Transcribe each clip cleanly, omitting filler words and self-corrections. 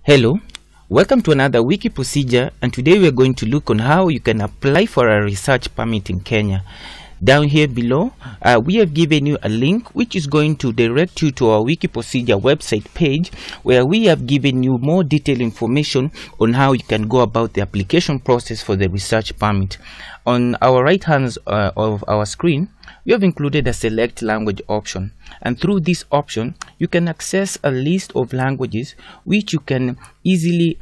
Hello, welcome to another wiki procedure, and today we are going to look on how you can apply for a research permit in Kenya. Down here below, we have given you a link which is going to direct you to our wiki procedure website page, where we have given you more detailed information on how you can go about the application process for the research permit. On our right hand of our screen, we have included a select language option, and through this option you can access a list of languages which you can easily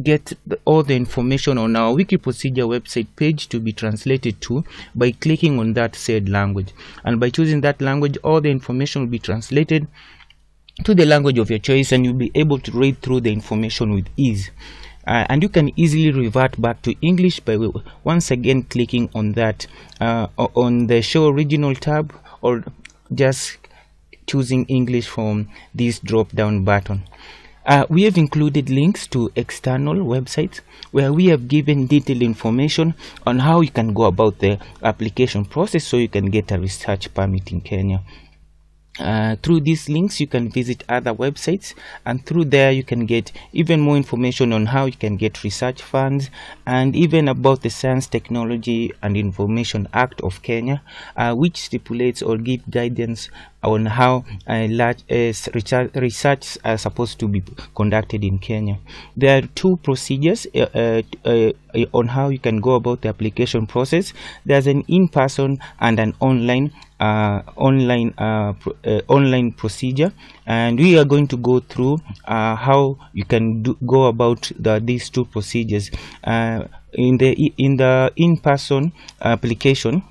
get all the information on our wiki procedure website page to be translated to by clicking on that said language. And by choosing that language, all the information will be translated to the language of your choice, and you'll be able to read through the information with ease. And you can easily revert back to English by once again clicking on that on the show original tab, or just choosing English from this drop down button. We have included links to external websites where we have given detailed information on how you can go about the application process so you can get a research permit in Kenya. Through these links you can visit other websites, and through there you can get even more information on how you can get research funds, and even about the Science, Technology and Information Act of Kenya, which stipulates or gives guidance on how research are supposed to be conducted in Kenya. There are two procedures on how you can go about the application process. There's an in-person and an online procedure, and we are going to go through how you can go about these two procedures. In the in-person application,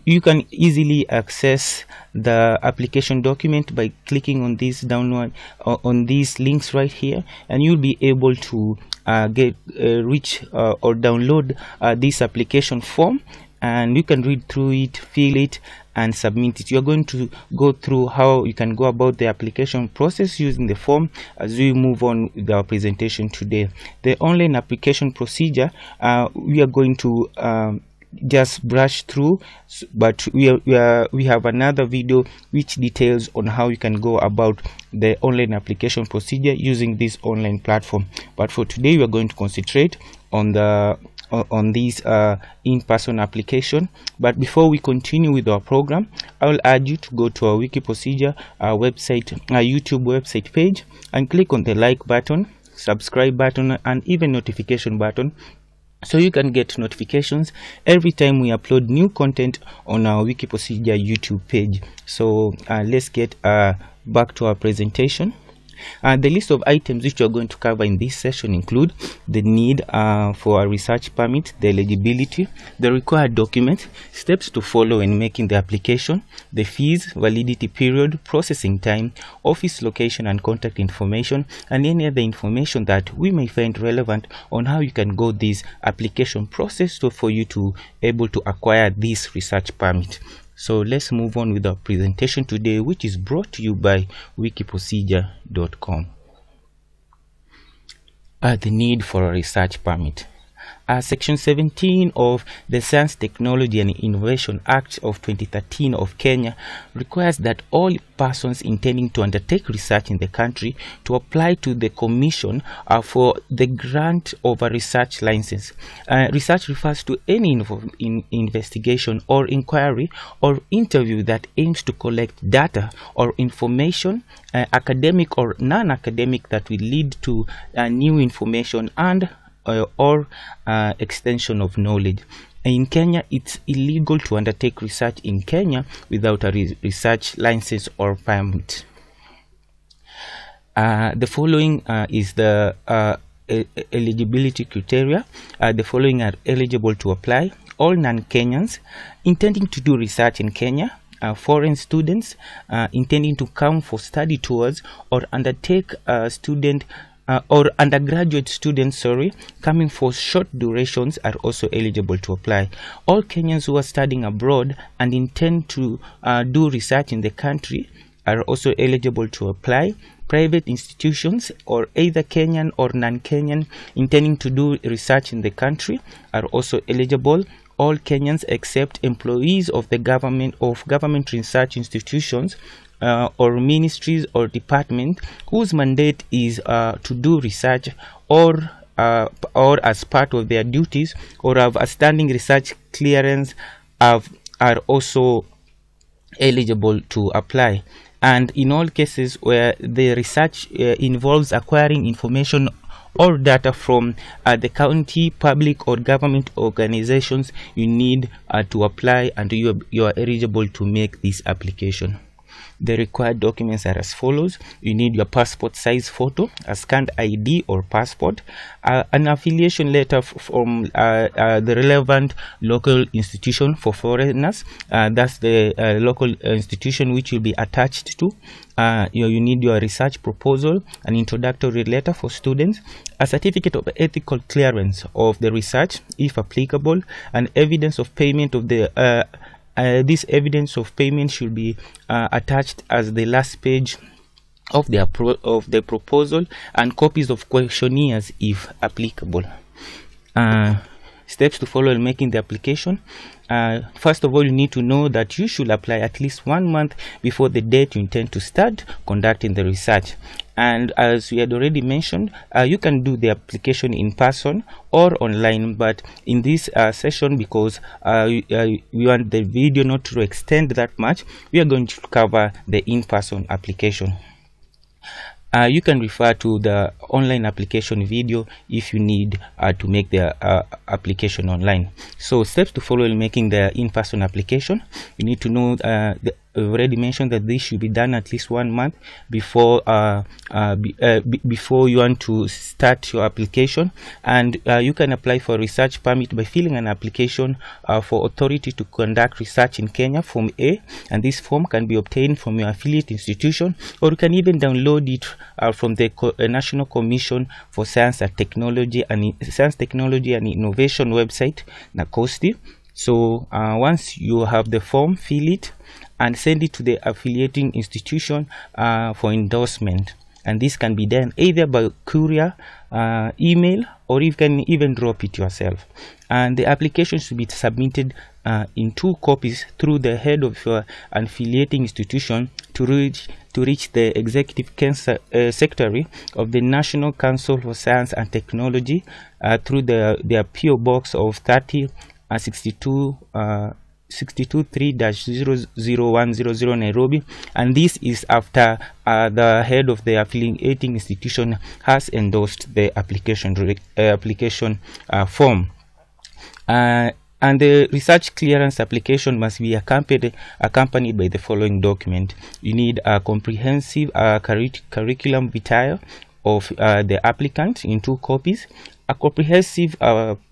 you can easily access the application document by clicking on this download on these links right here, and you'll be able to reach or download this application form, and you can read through it, fill it, and submit it. You're going to go through how you can go about the application process using the form as we move on with our presentation today. The online application procedure, we are going to just brush through, but we have another video which details on how you can go about the online application procedure using this online platform. But for today we are going to concentrate on this in-person application. But before we continue with our program, I will urge you to go to our wiki procedure website, our YouTube website page, and click on the like button, subscribe button, and even notification button, so you can get notifications every time we upload new content on our wiki procedure YouTube page. So let's get back to our presentation. The list of items which we are going to cover in this session include the need for a research permit, the eligibility, the required documents, steps to follow in making the application, the fees, validity period, processing time, office location and contact information, and any other information that we may find relevant on how you can go this application process so for you to able to acquire this research permit. So let's move on with our presentation today, which is brought to you by wikiprocedure.com. The need for a research permit. Section 17 of the Science, Technology and Innovation Act of 2013 of Kenya requires that all persons intending to undertake research in the country to apply to the Commission for the grant of a research license. Research refers to any investigation or inquiry or interview that aims to collect data or information, academic or non-academic, that will lead to new information and or extension of knowledge. In Kenya, it's illegal to undertake research in Kenya without a research license or permit. The following is the eligibility criteria. The following are eligible to apply: all non-Kenyans intending to do research in Kenya, foreign students intending to come for study tours or undertake student or undergraduate students, coming for short durations are also eligible to apply. All Kenyans who are studying abroad and intend to do research in the country are also eligible to apply. Private institutions, or either Kenyan or non-Kenyan, intending to do research in the country are also eligible. All Kenyans except employees of the government research institutions or ministries or department whose mandate is to do research or as part of their duties or have a standing research clearance are also eligible to apply. And in all cases where the research involves acquiring information or data from the county, public or government organizations, you need to apply, and you are eligible to make this application. The required documents are as follows. You need your passport size photo, a scanned ID or passport, an affiliation letter from the relevant local institution for foreigners, that's the local institution which will be attached to. You need your research proposal, an introductory letter for students, a certificate of ethical clearance of the research if applicable, and evidence of payment of the this evidence of payment should be attached as the last page of the proposal, and copies of questionnaires if applicable. Steps to follow in making the application. First of all, you need to know that you should apply at least 1 month before the date you intend to start conducting the research. And as we had already mentioned, you can do the application in person or online, but in this session, because we want the video not to extend that much, we are going to cover the in-person application. You can refer to the online application video if you need to make the application online. So steps to follow in making the in-person application. You need to know we've already mentioned that this should be done at least 1 month before before you want to start your application. And you can apply for a research permit by filling an application for authority to conduct research in Kenya, Form A, and this form can be obtained from your affiliate institution, or you can even download it from the National Commission for Science and Technology and Innovation website, NACOSTI. So once you have the form, fill it and send it to the affiliating institution for endorsement. And this can be done either by courier, email, or you can even drop it yourself. And the application should be submitted in 2 copies through the head of your affiliating institution to reach the Executive Secretary of the National Council for Science and Technology through their PO Box of 623-00100 Nairobi, and this is after the head of the affiliating institution has endorsed the application form. And the research clearance application must be accompanied by the following document. You need a comprehensive curriculum vitae of the applicant in 2 copies, a comprehensive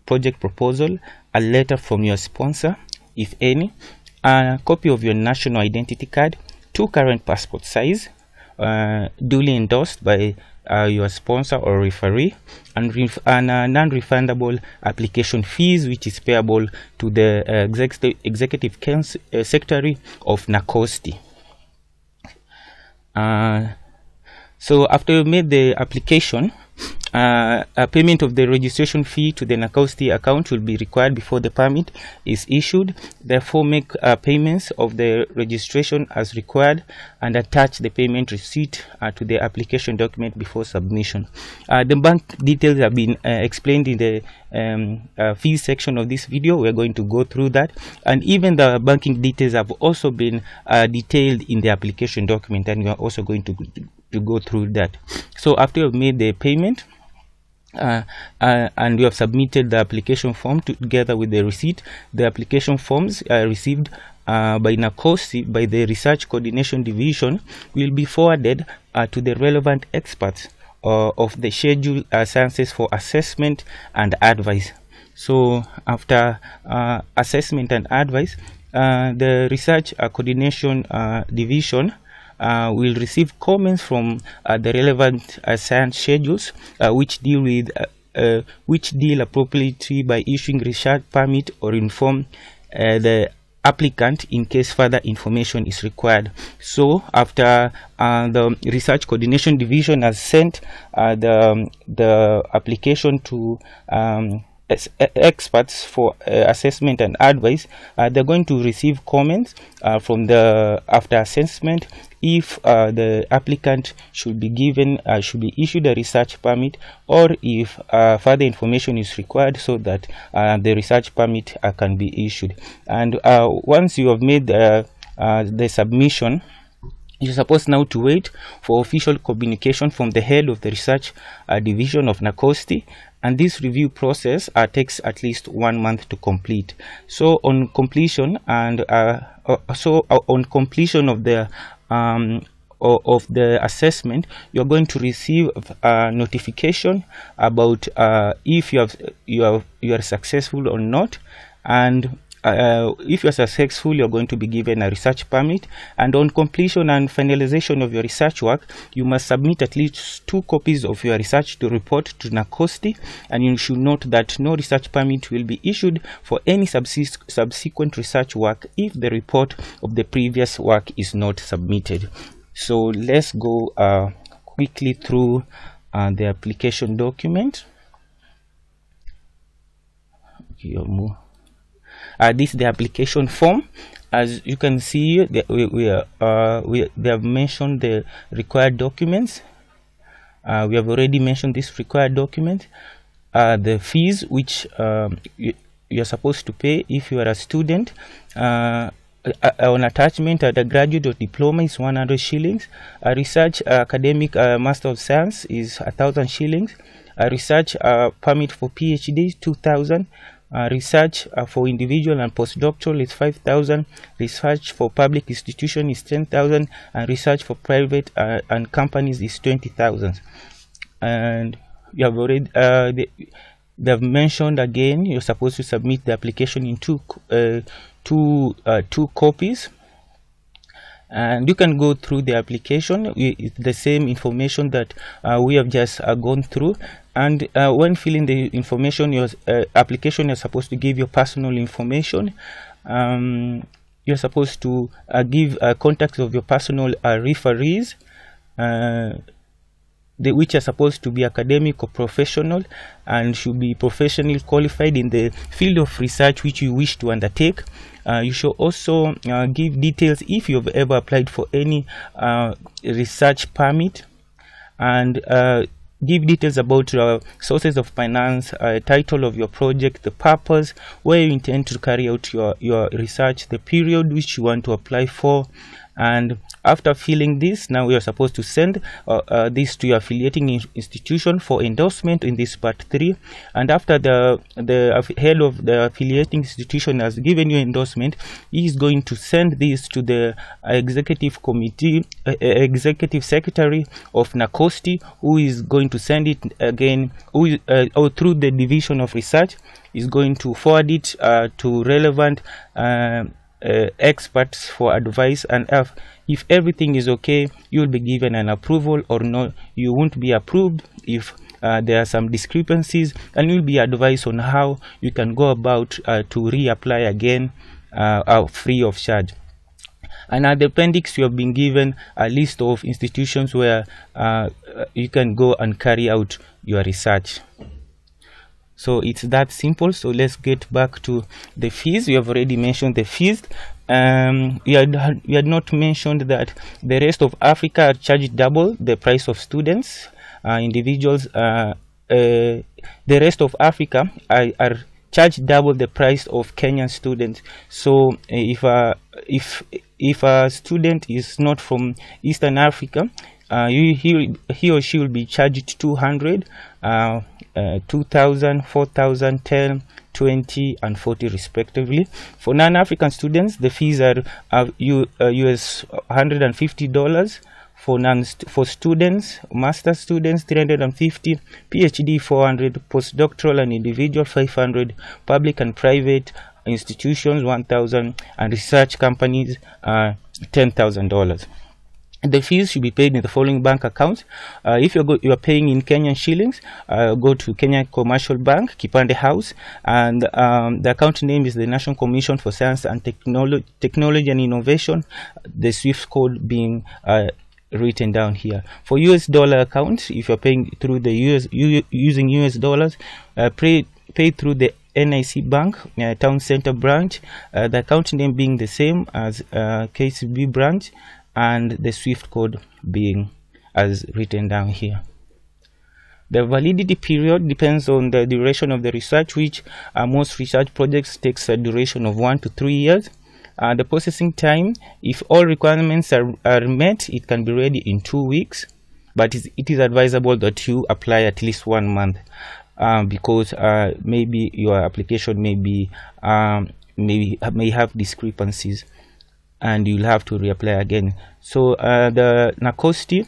project proposal, a letter from your sponsor, if any, a copy of your national identity card, 2 current passport size, duly endorsed by your sponsor or referee, and non-refundable application fees, which is payable to the Executive Secretary of NACOSTI. So after you made the application, a payment of the registration fee to the NACOSTI account will be required before the permit is issued. Therefore, make payments of the registration as required and attach the payment receipt to the application document before submission. The bank details have been explained in the fees section of this video. We're going to go through that, and even the banking details have also been detailed in the application document, and we are also going to go through that. So after you've made the payment and you have submitted the application form together with the receipt, the application forms received by NACOSTI by the Research Coordination Division will be forwarded to the relevant experts of the schedule sciences for assessment and advice. So after assessment and advice, the Research Coordination Division will receive comments from the relevant science schedules which deal appropriately by issuing research permit or inform the applicant in case further information is required. So after the Research Coordination Division has sent the application to experts for assessment and advice, they're going to receive comments from the after assessment if the applicant should be issued a research permit, or if further information is required so that the research permit can be issued. And once you have made the submission, you're supposed now to wait for official communication from the head of the research division of NACOSTI, and this review process takes at least 1 month to complete. So on completion of the assessment, you're going to receive a notification about if you are successful or not, and if you are successful, you're going to be given a research permit. And on completion and finalization of your research work, you must submit at least 2 copies of your research to report to NACOSTI, and you should note that no research permit will be issued for any subsequent research work if the report of the previous work is not submitted. So let's go quickly through the application document. Okay, this is the application form. As you can see, they have mentioned the required documents. We have already mentioned this required document. The fees which you are supposed to pay if you are a student. On attachment, the graduate or diploma is 100 shillings. A research academic Master of Science is 1,000 shillings. A research permit for PhD is 2,000. Research for individual and postdoctoral is 5,000. Research for public institution is 10,000, and research for private and companies is 20,000. And you have already they have mentioned again you're supposed to submit the application in two copies. And you can go through the application. It's the same information that we have just gone through. And when filling the information, your application, you're supposed to give your personal information. You're supposed to give contacts of your personal referees, which are supposed to be academic or professional, and should be professionally qualified in the field of research which you wish to undertake. You should also give details if you have ever applied for any research permit, and give details about sources of finance, title of your project, the purpose, where you intend to carry out your research, the period which you want to apply for. And after filling this, now we are supposed to send this to your affiliating institution for endorsement in this part 3. And after the head of the affiliating institution has given you endorsement, he is going to send this to the executive committee, executive secretary of NACOSTI, who is going to send it again, or through the division of research, is going to forward it to relevant experts for advice. And if everything is okay, you will be given an approval, or no, you won't be approved if there are some discrepancies, and you'll be advised on how you can go about to reapply again free of charge. And at the appendix, you have been given a list of institutions where you can go and carry out your research. So it's that simple. So let's get back to the fees. We have already mentioned the fees. We had not mentioned that the rest of Africa are charged double the price of students. Individuals, the rest of Africa are charged double the price of Kenyan students. So if a student is not from Eastern Africa, he or she will be charged 200, 2,000, 4,000, 10, 20, and 40 respectively. For non-African students, the fees are US $150. For students, master students, 350, PhD 400, postdoctoral and individual 500, public and private institutions 1,000, and research companies $10,000. The fees should be paid in the following bank accounts. If you are paying in Kenyan shillings, go to Kenya Commercial Bank, Kipande House, and the account name is the National Commission for Science and Technology and Innovation, the SWIFT code being written down here. For US dollar account, if you're paying through the using US dollars, pay through the NIC Bank Town Center branch, the account name being the same as KCB branch, and the SWIFT code being as written down here. The validity period depends on the duration of the research, which most research projects takes a duration of 1 to 3 years. The processing time, if all requirements are met, it can be ready in 2 weeks, but it is advisable that you apply at least 1 month, because maybe your application may have discrepancies and you'll have to reapply again. So the NACOSTI,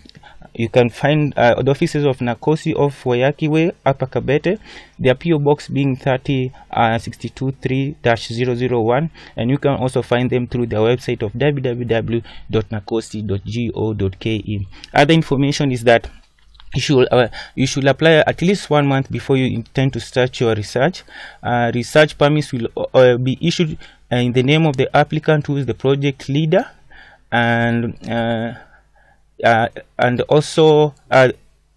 you can find the offices of NACOSTI of Wayaki Way, Upper Kabete, their PO box being 30623-001, and you can also find them through their website of www.nacosti.go.ke. Other information is that you should apply at least 1 month before you intend to start your research. Research permits will be issued in the name of the applicant, who is the project leader, and also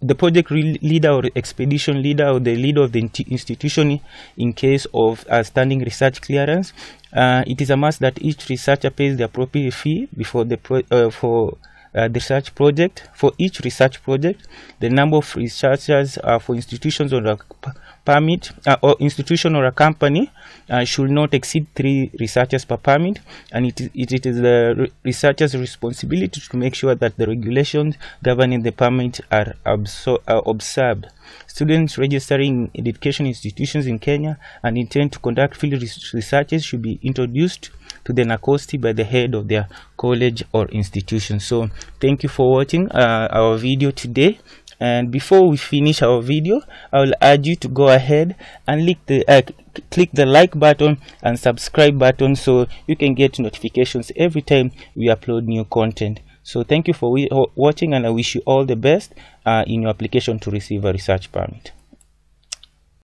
the project leader or expedition leader or the leader of the institution in case of standing research clearance. It is a must that each researcher pays the appropriate fee before the the research project. For each research project, the number of researchers for institutions or a permit or institution or a company should not exceed 3 researchers per permit, and it is the researcher's responsibility to make sure that the regulations governing the permit are observed. Students registering in education institutions in Kenya and intend to conduct field researches should be introduced to the NACOSTI by the head of their college or institution. So thank you for watching our video today. And before we finish our video, I will urge you to go ahead and click the like button and subscribe button, so you can get notifications every time we upload new content. So thank you for watching, and I wish you all the best in your application to receive a research permit.